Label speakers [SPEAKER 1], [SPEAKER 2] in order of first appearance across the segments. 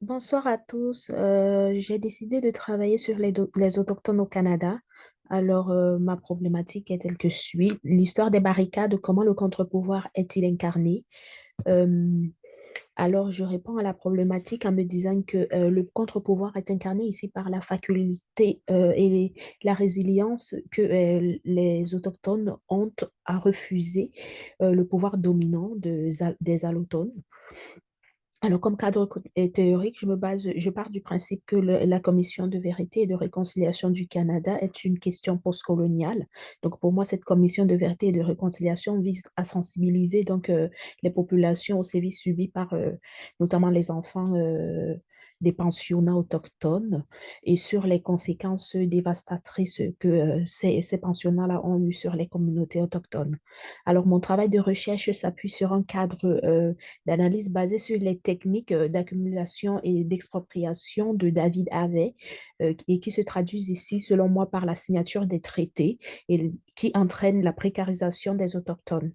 [SPEAKER 1] Bonsoir à tous. J'ai décidé de travailler sur les autochtones au Canada. Alors, ma problématique est telle que suit. L'histoire des barricades, comment le contre-pouvoir est-il incarné? Euh, alors, je réponds à la problématique en me disant que le contre-pouvoir est incarné ici par la faculté et la résilience que les autochtones ont à refuser le pouvoir dominant des allochtones. Alors, comme cadre théorique, je pars du principe que la Commission de vérité et de réconciliation du Canada est une question postcoloniale. Donc, pour moi, cette Commission de vérité et de réconciliation vise à sensibiliser les populations aux sévices subis par notamment les enfants des pensionnats autochtones et sur les conséquences dévastatrices que ces pensionnats-là ont eues sur les communautés autochtones. Alors, mon travail de recherche s'appuie sur un cadre d'analyse basée sur les techniques d'accumulation et d'expropriation de David Harvey et qui se traduisent ici, selon moi, par la signature des traités et qui entraînent la précarisation des autochtones.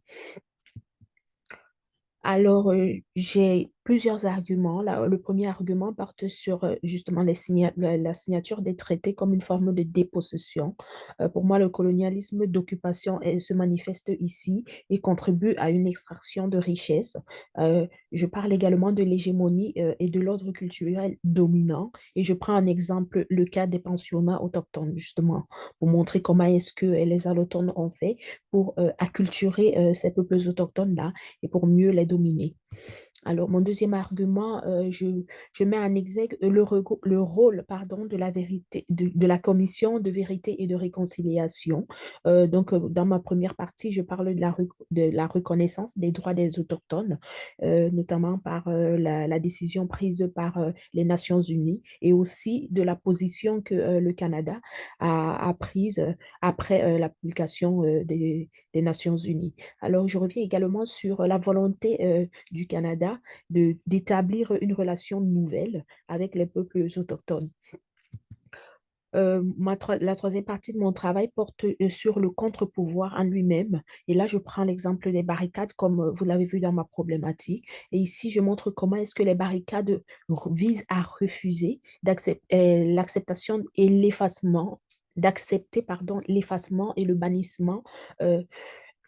[SPEAKER 1] Alors, j'ai plusieurs arguments. Le premier argument porte sur justement la signature des traités comme une forme de dépossession. Pour moi, le colonialisme d'occupation se manifeste ici et contribue à une extraction de richesses. Je parle également de l'hégémonie et de l'ordre culturel dominant. Et je prends en exemple le cas des pensionnats autochtones, justement, pour montrer comment est-ce que les allochtones ont fait pour acculturer ces peuples autochtones-là et pour mieux les dominer. Alors, mon deuxième argument, je mets en exergue le rôle pardon, de la vérité, de la commission de vérité et de réconciliation. Dans ma première partie, je parle de la reconnaissance des droits des autochtones, notamment par la décision prise par les Nations unies et aussi de la position que le Canada a prise après la publication des Nations unies. Alors, je reviens également sur la volonté du Canada d'établir une relation nouvelle avec les peuples autochtones. La troisième partie de mon travail porte sur le contre-pouvoir en lui-même. Et là, je prends l'exemple des barricades, comme vous l'avez vu dans ma problématique. Et ici, je montre comment est-ce que les barricades visent à refuser l'acceptation et l'effacement, d'accepter, pardon, l'effacement et le bannissement euh,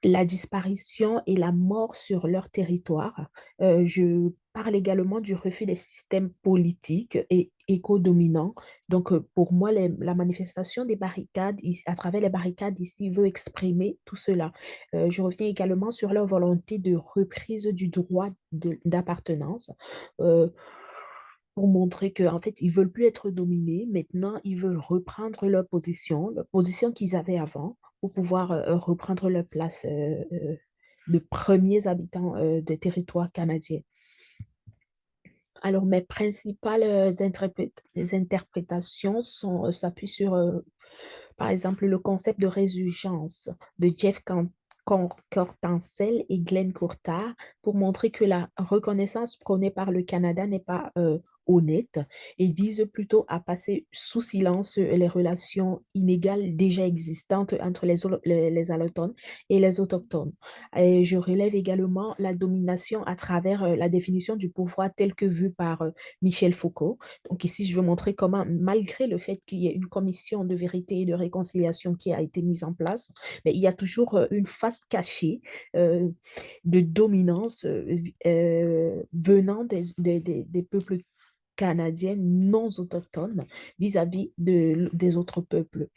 [SPEAKER 1] la disparition et la mort sur leur territoire. Je parle également du refus des systèmes politiques et écodominants. Pour moi, la manifestation des barricades, à travers les barricades ici, veut exprimer tout cela. Je reviens également sur leur volonté de reprise du droit d'appartenance. Euh, pour montrer qu'en fait, ils veulent plus être dominés. Maintenant, ils veulent reprendre leur position qu'ils avaient avant pour pouvoir reprendre leur place de premiers habitants des territoires canadiens. Alors, mes principales interprétations s'appuient sur, par exemple, le concept de résurgence de Cortencel et Glenn Courtard pour montrer que la reconnaissance prônée par le Canada n'est pas honnête et vise plutôt à passer sous silence les relations inégales déjà existantes entre les allochtones et les autochtones. Et je relève également la domination à travers la définition du pouvoir tel que vu par Michel Foucault. Donc ici, je veux montrer comment, malgré le fait qu'il y ait une commission de vérité et de réconciliation qui a été mise en place, mais il y a toujours une face cachée euh, de dominance venant des peuples canadiens non autochtones vis-à-vis des autres peuples.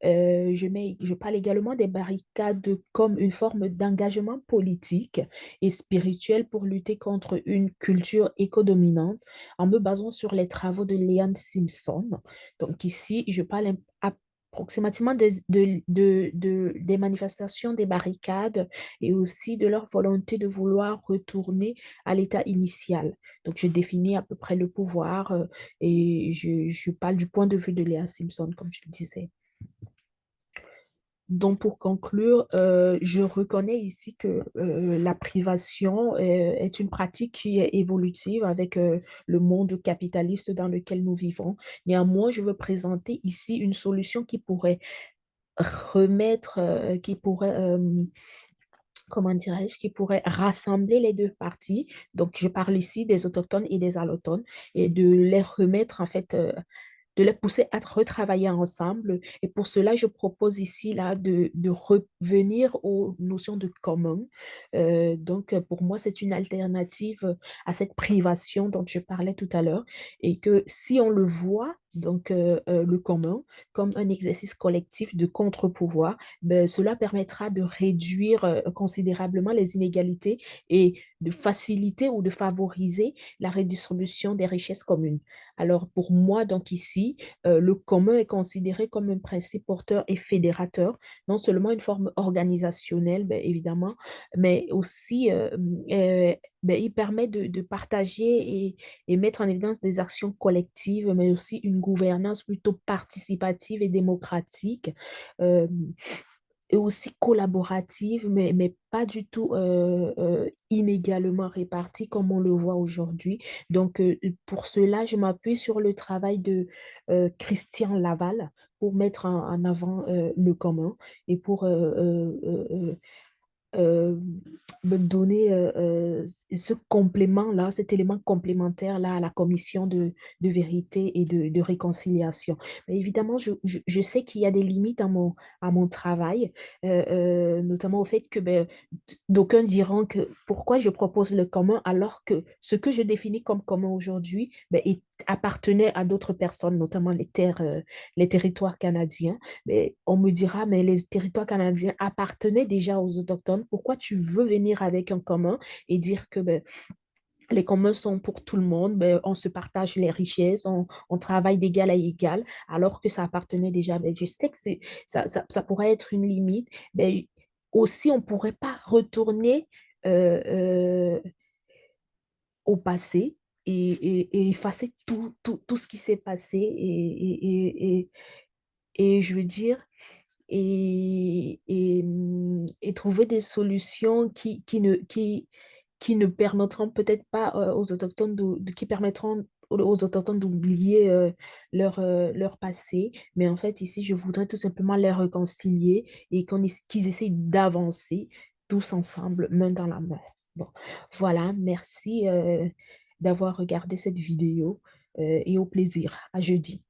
[SPEAKER 1] Je parle également des barricades comme une forme d'engagement politique et spirituel pour lutter contre une culture écodominante en me basant sur les travaux de Leon Simpson. Donc ici, je parle approximativement des manifestations des barricades et aussi de leur volonté de vouloir retourner à l'état initial. Donc je définis à peu près le pouvoir et je parle du point de vue de Leon Simpson, comme je le disais. Donc, pour conclure, je reconnais ici que la privation est une pratique qui est évolutive avec le monde capitaliste dans lequel nous vivons. Néanmoins, je veux présenter ici une solution qui pourrait comment dirais-je, qui pourrait rassembler les 2 parties. Donc je parle ici des autochtones et des allochtones et de les remettre en fait, de les pousser à retravailler ensemble. Et pour cela, je propose ici là de revenir aux notions de commun. Donc, pour moi, c'est une alternative à cette privation dont je parlais tout à l'heure. Et que si on le voit, donc le commun, comme un exercice collectif de contre-pouvoir, ben, cela permettra de réduire considérablement les inégalités et de faciliter ou de favoriser la redistribution des richesses communes. Alors pour moi, donc ici, le commun est considéré comme un principe porteur et fédérateur, non seulement une forme organisationnelle, beh, évidemment, mais aussi, beh, il permet de partager et mettre en évidence des actions collectives, mais aussi une gouvernance plutôt participative et démocratique. Hem Et aussi collaborative, mais pas du tout, inégalement répartie comme on le voit aujourd'hui. Donc, pour cela, je m'appuie sur le travail de, Christian Laval pour mettre en avant, le commun et pour, Heu, me donner, ce complément-là, cet élément complémentaire-là à la commission de vérité et de réconciliation. Mais évidemment, je sais qu'il y a des limites à mon travail, notamment au fait que, beh, d'aucuns diront que pourquoi je propose le commun alors que ce que je définis comme commun aujourd'hui, beh, appartenait à d'autres personnes, notamment les territoires canadiens. Mais on me dira: «Mais les territoires canadiens appartenaient déjà aux autochtones, pourquoi tu veux venir avec un commun et dire que, beh, les communs sont pour tout le monde, beh, on se partage les richesses, on travaille d'égal à égal», alors que ça appartenait déjà. Beh, je sais que ça pourrait être une limite, mais aussi on pourrait pas retourner, heu au passé et effacer tout ce qui s'est passé et je veux dire et trouver des solutions qui ne permettront peut-être pas, aux autochtones qui permettront aux autochtones d'oublier, leur passé. Mais en fait, ici, je voudrais tout simplement les réconcilier et qu'ils essayent d'avancer tous ensemble, main dans la main. Bon, voilà, merci, d'avoir regardé cette vidéo, et au plaisir. À jeudi.